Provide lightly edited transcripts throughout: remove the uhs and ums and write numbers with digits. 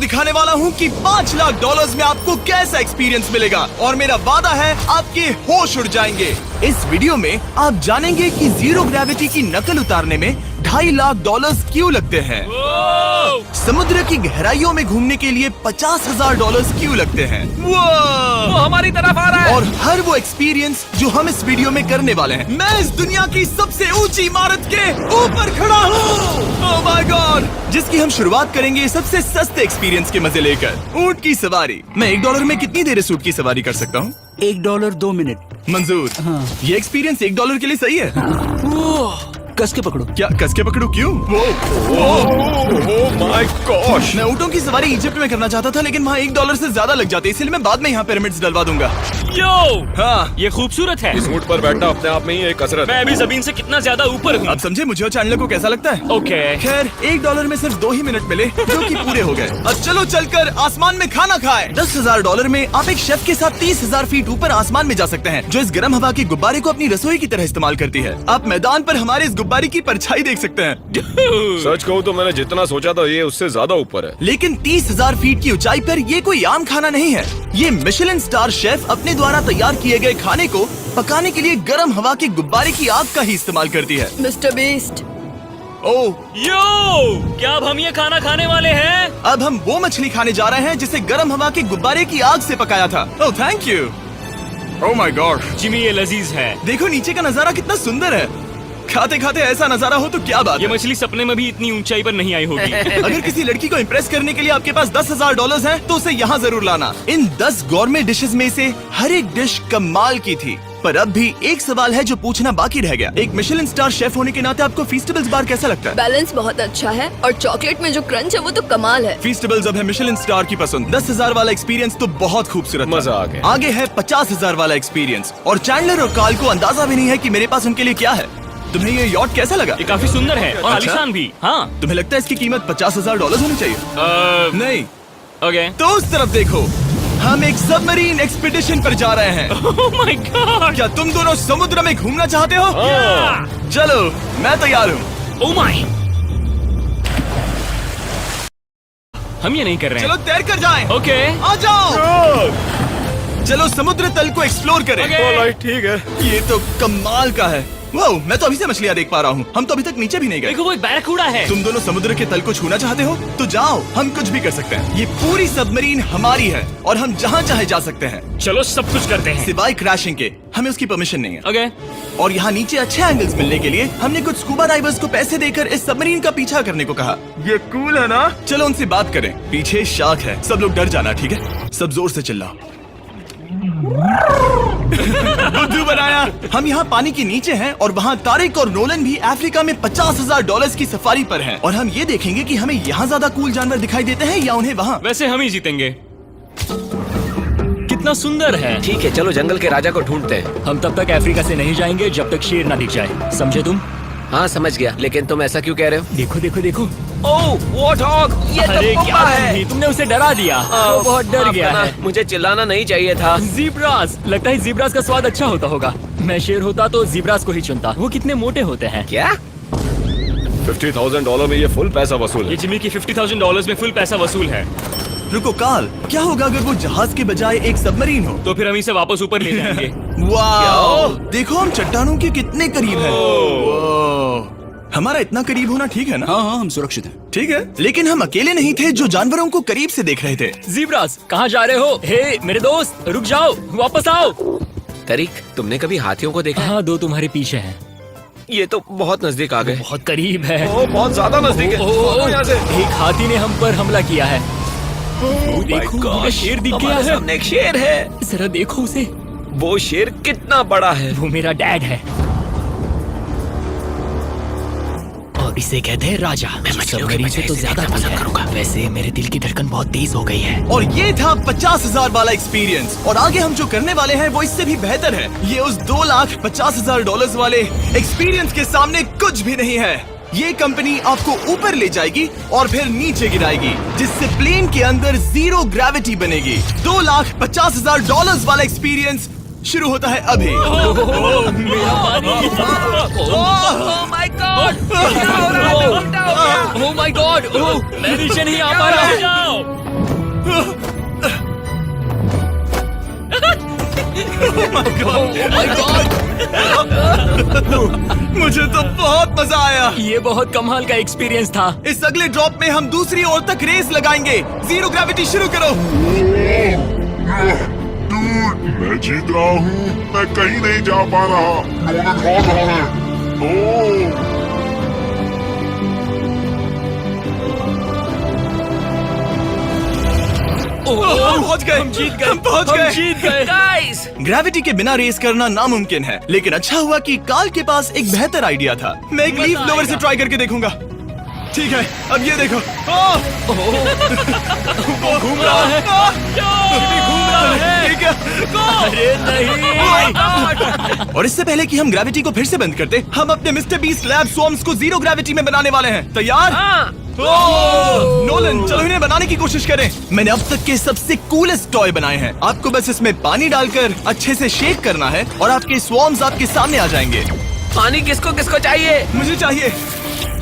दिखाने वाला हूँ कि $5 लाख में आपको कैसा एक्सपीरियंस मिलेगा और मेरा वादा है आपके होश उड़ जाएंगे। इस वीडियो में आप जानेंगे कि जीरो ग्रेविटी की नकल उतारने में $2.5 लाख क्यों लगते हैं, समुद्र की गहराइयों में घूमने के लिए $50,000 क्यों लगते हैं, वो हमारी तरफ आ रहा है। और हर वो एक्सपीरियंस जो हम इस वीडियो में करने वाले हैं। मैं इस दुनिया की सबसे ऊंची इमारत के ऊपर खड़ा हूँ, ओह माय गॉड, जिसकी हम शुरुआत करेंगे सबसे सस्ते एक्सपीरियंस के मजे लेकर, ऊंट की सवारी। मैं $1 में कितनी देर इस ऊंट की सवारी कर सकता हूँ? $1 2 मिनट मंजूर। हाँ। ये एक्सपीरियंस $1 के लिए सही है। कस के पकड़ो। क्या कस के पकड़ू? क्यों? माय गॉश, मैं ऊँटों की सवारी इजिप्ट में करना चाहता था, लेकिन वहाँ $1 से ज्यादा लग जाते, इसलिए मैं बाद में यहाँ पिरामिड्स डलवा दूंगा। यो, हाँ, ये खूबसूरत है। इस ऊंट पर बैठना अपने आप में ही एक कसरत मैं है। अभी जमीन से कितना ज्यादा ऊपर हूँ। अब समझे मुझे और चैनल को कैसा लगता है। ओके, खैर $1 में सिर्फ 2 ही मिनट मिले, जो कि पूरे हो गए। अब चलो चलकर आसमान में खाना खाए। $10,000 में आप एक शेफ के साथ 30,000 फीट ऊपर आसमान में जा सकते हैं, जो इस गर्म हवा के गुब्बारे को अपनी रसोई की तरह इस्तेमाल करती है। आप मैदान पर हमारे इस गुब्बारे की परछाई देख सकते हैं, सच कहूँ तो मैंने जितना सोचा था ये उससे ज्यादा ऊपर है। लेकिन 30,000 फीट की ऊंचाई पर ये कोई आम खाना नहीं है। ये मिशेलिन स्टार शेफ अपने द्वारा तैयार किए गए खाने को पकाने के लिए गर्म हवा के गुब्बारे की आग का ही इस्तेमाल करती है। मिस्टर बीस्ट, ओह, यो, क्या अब हम ये खाना खाने वाले हैं? अब हम वो मछली खाने जा रहे हैं जिसे गर्म हवा के गुब्बारे की आग से पकाया था। Oh thank you. Oh my God, Jimmy, ये लजीज है। देखो नीचे का नजारा कितना सुंदर है। खाते खाते ऐसा नजारा हो तो क्या बात ये है। मछली सपने में भी इतनी ऊंचाई पर नहीं आई होगी। अगर किसी लड़की को इम्प्रेस करने के लिए आपके पास $10,000 है तो उसे यहाँ जरूर लाना। इन 10 गौरमेट डिशेस में से हर एक डिश कमाल की थी, पर अब भी एक सवाल है जो पूछना बाकी रह गया। एक मिशेलिन स्टार शेफ होने के नाते आपको फीस्टेबल्स बार कैसा लगता है? बैलेंस बहुत अच्छा है और चॉकलेट में जो क्रंच है वो तो कमाल है। फीस्टेबल्स अब है मिशेलिन स्टार की पसंद। 10,000 वाला एक्सपीरियंस तो बहुत खूबसूरत था। मजा आ गया। आगे है 50,000 वाला एक्सपीरियंस, और चैंडलर और कार्ल को अंदाजा भी नहीं है कि मेरे पास उनके लिए क्या है। तुम्हें ये यॉट कैसा लगा? ये काफी सुंदर है और आलीशान भी। हाँ, तुम्हें लगता है इसकी कीमत $50,000 होनी चाहिए? नहीं, ओके। तो उस तरफ देखो, हम एक सबमरीन एक्सपीडिशन पर जा रहे हैं। ओह माय गॉड, क्या तुम दोनों समुद्र में घूमना चाहते हो? चलो, मैं तैयार हूँ। ओह माय, हम ये नहीं कर रहे चलो हैं। तैर कर जाएं। ओके, आ जाओ, चलो समुद्र तल को एक्सप्लोर करें। ओके। ठीक है। ये तो कमाल का है। वाओ, मैं तो अभी से मछलियाँ देख पा रहा हूँ। हम तो अभी तक नीचे भी नहीं गए। देखो, वो एक बैरकूडा है। तुम दोनों समुद्र के तल को छूना चाहते हो तो जाओ, हम कुछ भी कर सकते हैं। ये पूरी सबमरीन हमारी है और हम जहाँ चाहे जा सकते हैं, चलो सब कुछ करते हैं। सिवाय क्रैशिंग के। हमें उसकी परमिशन नहीं है। ओके, और यहाँ नीचे अच्छे एंगल्स मिलने के लिए हमने कुछ स्कूबा डाइवर्स को पैसे देकर इस सबमरीन का पीछा करने को कहा। ये कूल है ना? चलो उनसे बात करें। पीछे शार्क है, सब लोग डर जाना, ठीक है? सब जोर से चिल्लाओ। बुद्धू बनाया। हम यहाँ पानी के नीचे हैं और वहाँ तारिक और नोलन भी अफ्रीका में $50,000 की सफारी पर हैं, और हम ये देखेंगे कि हमें यहाँ ज्यादा कूल जानवर दिखाई देते हैं या उन्हें वहाँ। वैसे हम ही जीतेंगे। कितना सुंदर है। ठीक है, चलो जंगल के राजा को ढूंढते हैं। हम तब तक अफ्रीका से नहीं जाएंगे जब तक शेर ना दिख जाए, समझे तुम? हाँ समझ गया, लेकिन तुम ऐसा क्यों कह रहे हो? देखो देखो देखो। ओह वॉर्थॉग, ये तो अरे पोपा क्या है। तुमने उसे डरा दिया। वो बहुत डर माफ गया करना, है। मुझे चिल्लाना नहीं चाहिए था। जीब्रास, लगता है जीब्रास का स्वाद अच्छा होता होगा। मैं शेर होता तो जीब्रास को ही चुनता। वो कितने मोटे होते हैं। क्या? $50,000 में ये फुल पैसा वसूल ये है। जिमी की $50,000 में फुल पैसा वसूल है। रुको कार्ल, क्या होगा अगर वो जहाज के बजाय एक सबमरीन हो? तो फिर हम इसे वापस ऊपर ले जाएंगे। वाह, देखो हम चट्टानों के कितने करीब हैं। वाह, हमारा इतना करीब होना ठीक है ना? हाँ हाँ, हम सुरक्षित हैं। ठीक है, लेकिन हम अकेले नहीं थे जो जानवरों को करीब से देख रहे थे। जीब्रास, कहाँ जा रहे हो? हे मेरे दोस्त, रुक जाओ, वापस आओ। तरीक, तुमने कभी हाथियों को देखा? हाँ, 2 तुम्हारे पीछे हैं। ये तो बहुत नजदीक आ गए। बहुत करीब है। ओह, बहुत ज्यादा नजदीक है। ओह, यहाँ से। एक हाथी ने हम पर हमला किया है। देखो, मुझे शेर दिख गया हमारे है। सामने एक शेर है। जरा देखो उसे। वो शेर कितना बड़ा है। वो मेरा डैड है और इसे कहते हैं राजा। मैं मछलियों से तो ज्यादा पसंद करूंगा। वैसे मेरे दिल की धड़कन बहुत तेज हो गई है। और ये था 50,000 वाला एक्सपीरियंस, और आगे हम जो करने वाले हैं वो इससे भी बेहतर है। ये उस $2,50,000 वाले एक्सपीरियंस के सामने कुछ भी नहीं है। ये कंपनी आपको ऊपर ले जाएगी और फिर नीचे गिराएगी, जिससे प्लेन के अंदर जीरो ग्रेविटी बनेगी। $2,50,000 वाला एक्सपीरियंस शुरू होता है अभी। ओह माय गॉड, मैं नीचे नहीं आ पा रहा। मुझे तो बहुत मजा आया। ये बहुत कमाल का एक्सपीरियंस था। इस अगले ड्रॉप में हम दूसरी ओर तक रेस लगाएंगे। जीरो ग्रेविटी शुरू करो। डूड, मैं जीत रहा हूँ। मैं कहीं नहीं जा पा रहा। नोलन हार रहा है। ओह, हम पहुंच गए। हम जीत गए। हम पहुंच हम गए। जीत गए। गाइस, ग्रेविटी के बिना रेस करना नामुमकिन है, लेकिन अच्छा हुआ कि कार्ल के पास एक बेहतर आइडिया था। मैं एक लीफ ब्लोअर से ट्राई करके देखूंगा। ठीक है, अब ये देखो। वो घूम रहा है। भी घूम रहा है। ठीक है। अरे नहीं। और इससे पहले कि हम ग्रेविटी को फिर से बंद करते, हम अपने मिस्टर बीस्ट लैब स्वॉर्म्स को जीरो ग्रेविटी में बनाने वाले हैं। तैयार? नोलन, चलो इन्हें बनाने की कोशिश करें। मैंने अब तक के सबसे कूलेस्ट टॉय बनाए हैं। आपको बस इसमें पानी डालकर अच्छे से शेक करना है और आपके स्वॉर्म्स आपके सामने आ जाएंगे। पानी किसको किसको चाहिए? मुझे चाहिए।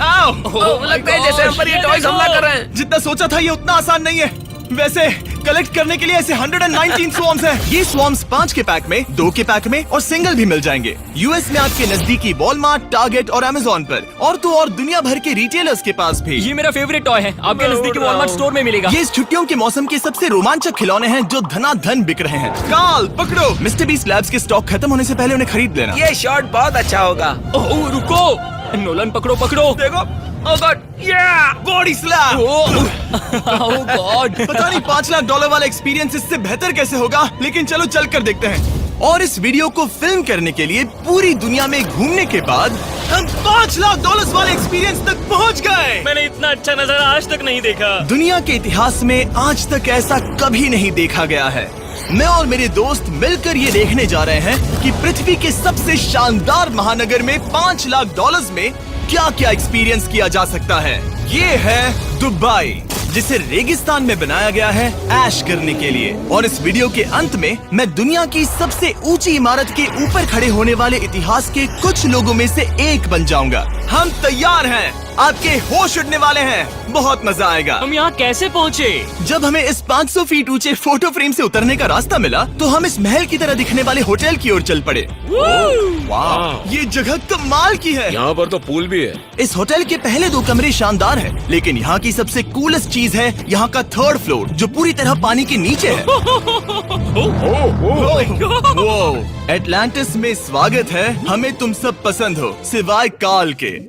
लगता है जैसे हम पर ये टॉयज हमला कर रहे हैं। जितना सोचा था ये उतना आसान नहीं है। वैसे कलेक्ट करने के लिए ऐसे 119 स्वॉर्म्स हैं। ये स्वॉर्म्स 5 के पैक में, 2 के पैक में और सिंगल भी मिल जाएंगे। यूएस में आपके नजदीकी वॉलमार्ट, टारगेट और अमेज़न पर, और तो और दुनिया भर के रिटेलर्स के पास भी। ये मेरा फेवरेट टॉय है। आपके नजदीकी वॉलमार्ट स्टोर में मिलेगा। ये इस छुट्टियों के मौसम के सबसे रोमांचक खिलौने हैं जो धनाधन बिक रहे हैं। कार्ल, पकड़ो। मिस्टर बीस्ट लैब्स के स्टॉक खत्म होने से पहले उन्हें खरीद लेना। ये शॉट बहुत अच्छा होगा। ओह रुको, नोलन पकड़ो पकड़ो। देखो, ओह गॉड, या बॉडी स्लैम। ओह गॉड। पता नहीं $5 लाख वाला एक्सपीरियंस इससे बेहतर कैसे होगा, लेकिन चलो चल कर देखते हैं। और इस वीडियो को फिल्म करने के लिए पूरी दुनिया में घूमने के बाद हम $5 लाख वाले एक्सपीरियंस तक पहुंच गए। मैंने इतना अच्छा नजारा आज तक नहीं देखा। दुनिया के इतिहास में आज तक ऐसा कभी नहीं देखा गया है। मैं और मेरे दोस्त मिलकर ये देखने जा रहे हैं कि पृथ्वी के सबसे शानदार महानगर में $5 लाख में क्या क्या एक्सपीरियंस किया जा सकता है। ये है दुबई, जिसे रेगिस्तान में बनाया गया है ऐश करने के लिए। और इस वीडियो के अंत में मैं दुनिया की सबसे ऊंची इमारत के ऊपर खड़े होने वाले इतिहास के कुछ लोगों में से एक बन जाऊंगा। हम तैयार हैं, आपके होश उड़ने वाले हैं, बहुत मजा आएगा। हम यहाँ कैसे पहुँचे? जब हमें इस 500 फीट ऊंचे फोटो फ्रेम से उतरने का रास्ता मिला तो हम इस महल की तरह दिखने वाले होटल की ओर चल पड़े। वाह, ये जगह कमाल की है। यहाँ पर तो पूल भी है। इस होटल के पहले 2 कमरे शानदार हैं, लेकिन यहाँ की सबसे कूलेस्ट चीज है यहाँ का 3rd फ्लोर, जो पूरी तरह पानी के नीचे है। एटलांटिस में स्वागत है। हमें तुम सब पसंद हो, सिवाय कार्ल के।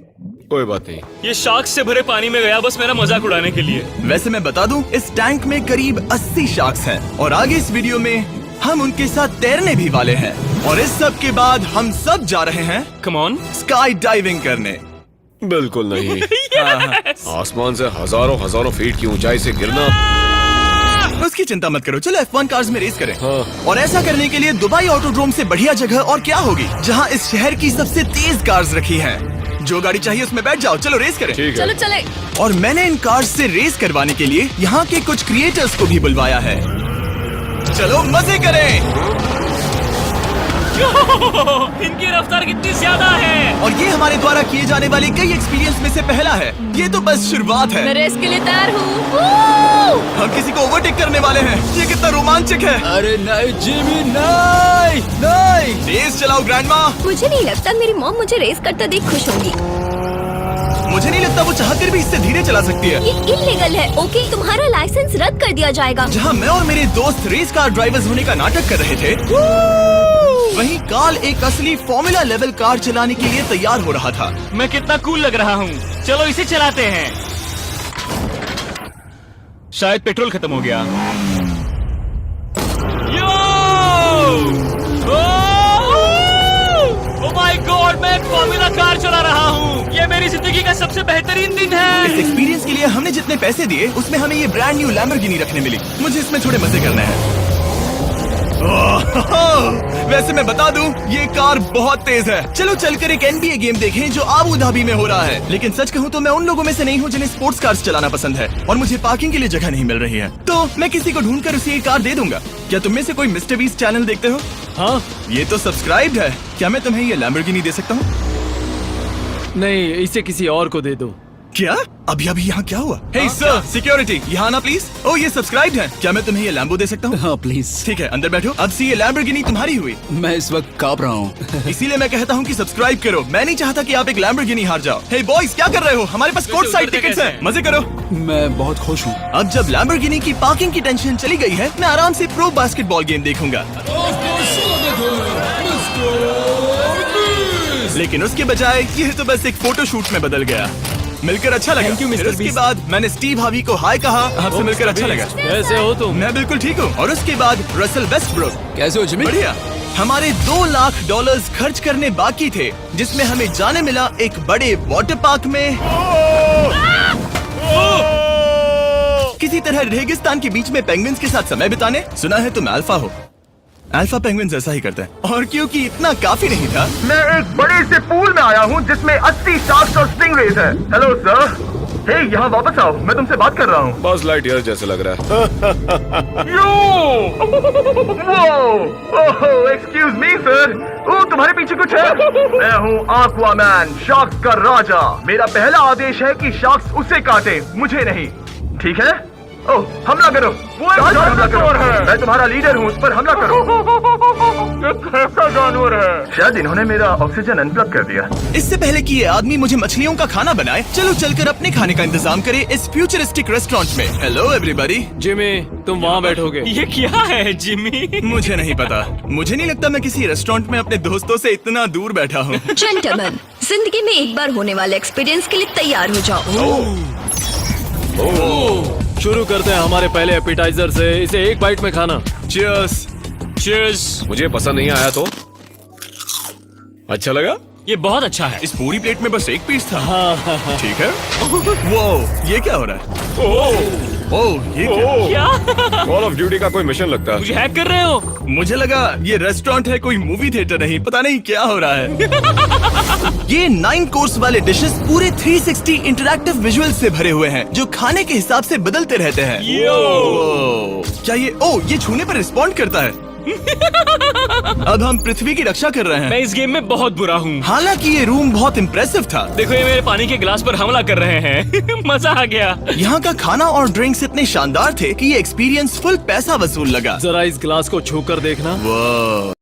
कोई बात नहीं। ये शार्क से भरे पानी में गया बस मेरा मजाक उड़ाने के लिए। वैसे मैं बता दूं, इस टैंक में करीब 80 शार्क्स हैं और आगे इस वीडियो में हम उनके साथ तैरने भी वाले हैं। और इस सब के बाद हम सब जा रहे हैं कम ऑन। स्काई डाइविंग करने। बिल्कुल नहीं। आसमान से हजारों हजारों फीट की ऊंचाई से गिरना। उसकी चिंता मत करो, चलो F1 कार्स में रेस करें। हाँ। और ऐसा करने के लिए दुबई ऑटोड्रोम से बढ़िया जगह और क्या होगी, जहां इस शहर की सबसे तेज कार्स रखी हैं। जो गाड़ी चाहिए उसमें बैठ जाओ, चलो रेस करें। ठीक है। चलो चले। और मैंने इन कार्स से रेस करवाने के लिए यहाँ के कुछ क्रिएटर्स को भी बुलवाया है। चलो मजे करें। इनकी रफ्तार कितनी ज्यादा है। और ये हमारे द्वारा किए जाने वाले कई एक्सपीरियंस में से पहला है। ये तो बस शुरुआत मैं है। रेस के लिए तैयार हूँ। हम किसी को ओवरटेक करने वाले हैं। ये कितना रोमांचक है। अरे नहीं जिमी, नहीं नहीं। रेस चलाओ ग्रैंडमा। मुझे नहीं लगता मेरी मॉम मुझे रेस करता देख खुश होंगी। मुझे नहीं लगता वो चाहकर भी इससे धीरे चला सकती है। ये इल्लीगल है। ओके, तुम्हारा लाइसेंस रद्द कर दिया जाएगा। जहाँ मैं और मेरे दोस्त रेस कार ड्राइवर्स होने का नाटक कर रहे थे, वहीं कार्ल एक असली फॉर्मूला लेवल कार चलाने के लिए तैयार हो रहा था। मैं कितना कूल लग रहा हूँ। चलो इसे चलाते हैं। शायद पेट्रोल खत्म हो गया। ओह माय गॉड, मैं एक फॉर्मूला कार चला रहा हूँ। ये मेरी जिंदगी का सबसे बेहतरीन दिन इस है। एक्सपीरियंस के लिए हमने जितने पैसे दिए उसमें हमें ये ब्रांड न्यू लैम्बोर्गिनी रखने मिली। मुझे इसमें थोड़े मजे करने हैं। वैसे मैं बता दूं, ये कार बहुत तेज है। चलो चलकर एक NBA गेम देखें जो आबू धाबी में हो रहा है। लेकिन सच कहूं तो मैं उन लोगों में से नहीं हूं जिन्हें स्पोर्ट्स कार्स चलाना पसंद है और मुझे पार्किंग के लिए जगह नहीं मिल रही है, तो मैं किसी को ढूंढकर उसे ये कार दे दूंगा। क्या तुम में से कोई मिस्टर बीस्ट चैनल देखते हो? हाँ ये तो सब्सक्राइब्ड है। क्या मैं तुम्हें ये लैम्बोर्गिनी दे सकता हूँ? नहीं, इसे किसी और को दे दो। क्या? अभी यहाँ क्या हुआ? हे सर, सिक्योरिटी, यहाँ आना प्लीज। ओह, ये सब्सक्राइब्ड है। क्या मैं तुम्हें ये लैम्बो दे सकता हूँ? हाँ प्लीज। ठीक है, अंदर बैठो। अब से ये लैम्बोर्गिनी तुम्हारी हुई। मैं इस वक्त कांप रहा हूँ। इसीलिए मैं कहता हूँ कि सब्सक्राइब करो। मैं नहीं चाहता कि आप एक लैम्बोर्गिनी हार जाओ। हे बॉयज, क्या कर रहे हो? हमारे पास कोर्ट साइड टिकट्स हैं। मजे करो। मैं बहुत खुश हूँ। अब जब लैम्बोर्गिनी की पार्किंग की टेंशन चली गई है, मैं आराम से प्रो बास्केटबॉल गेम देखूंगा। लेकिन उसके बजाय ये तो बस एक फोटो शूट में बदल गया। मिलकर अच्छा लगा। Thank you, Mr. फिर उसके Beast। बाद मैंने स्टीव हार्वी को हाय कहा। आपसे मिलकर अच्छा लगा। कैसे हो तुम? मैं बिल्कुल ठीक हूँ। और उसके बाद रसल वेस्टब्रुक। कैसे हो जिमी? बढ़िया। हमारे $2 लाख खर्च करने बाकी थे, जिसमें हमें जाने मिला एक बड़े वाटर पार्क में किसी तरह रेगिस्तान के बीच में पेंगुइन्स के साथ समय बिताने। सुना है तुम अल्फा हो। अल्फा पेंगुइन्स ऐसा ही करते हैं। और क्योंकि इतना काफी नहीं था, मैं एक बड़े से पूल में आया हूँ जिसमें 80 शार्क्स और स्टिंगरेज है। Hello sir. हे, यहाँ वापस आओ, मैं तुमसे बात कर रहा हूँ। बस लाइट ईयर जैसे लग रहा है। Excuse me sir. ओ, तुम्हारे पीछे कुछ है? मैं हूँ आक्वामैन, शार्क्स का राजा। मेरा पहला आदेश है कि शार्क्स उसे काटे, मुझे नहीं। ठीक है? ओह, हमला करो। वो हमला करो। मैं तुम्हारा लीडर हूँ, उस पर हमला करो। ये कैसा जानवर है? शायद इन्होंने मेरा ऑक्सीजन अनप्लग कर दिया। इससे पहले कि ये आदमी मुझे मछलियों का खाना बनाए, चलो चलकर अपने खाने का इंतजाम करें इस फ्यूचरिस्टिक रेस्टोरेंट में। Hello everybody. जिमी, तुम वहाँ बैठोगे? ये क्या है जिमी? मुझे नहीं पता। मुझे नहीं लगता मैं किसी रेस्टोरेंट में अपने दोस्तों से इतना दूर बैठा हूँ। जेंटलमैन, जिंदगी में एक बार होने वाले एक्सपीरियंस के लिए तैयार हो जाओ। शुरू करते हैं हमारे पहले एपिटाइजर से। इसे एक बाइट में खाना। Cheers। Cheers। मुझे पसंद नहीं आया तो अच्छा लगा। ये बहुत अच्छा है। इस पूरी प्लेट में बस एक पीस था। ठीक है। वो ये क्या हो रहा है? ओह, ये क्या? क्या? कॉल ऑफ ड्यूटी का कोई मिशन लगता है। मुझे हैक कर रहे हो? मुझे लगा ये रेस्टोरेंट है, कोई मूवी थिएटर नहीं। पता नहीं क्या हो रहा है। ये 9 कोर्स वाले डिशेस पूरे 360 इंटरैक्टिव विजुअल से भरे हुए हैं, जो खाने के हिसाब से बदलते रहते हैं। क्या ये छूने पर रिस्पॉन्ड करता है? अब हम पृथ्वी की रक्षा कर रहे हैं। मैं इस गेम में बहुत बुरा हूँ। हालांकि ये रूम बहुत इम्प्रेसिव था। देखो, ये मेरे पानी के गिलास पर हमला कर रहे हैं। मजा आ गया। यहाँ का खाना और ड्रिंक्स इतने शानदार थे कि ये एक्सपीरियंस फुल पैसा वसूल लगा। जरा इस गिलास को छू कर देखना। वाह।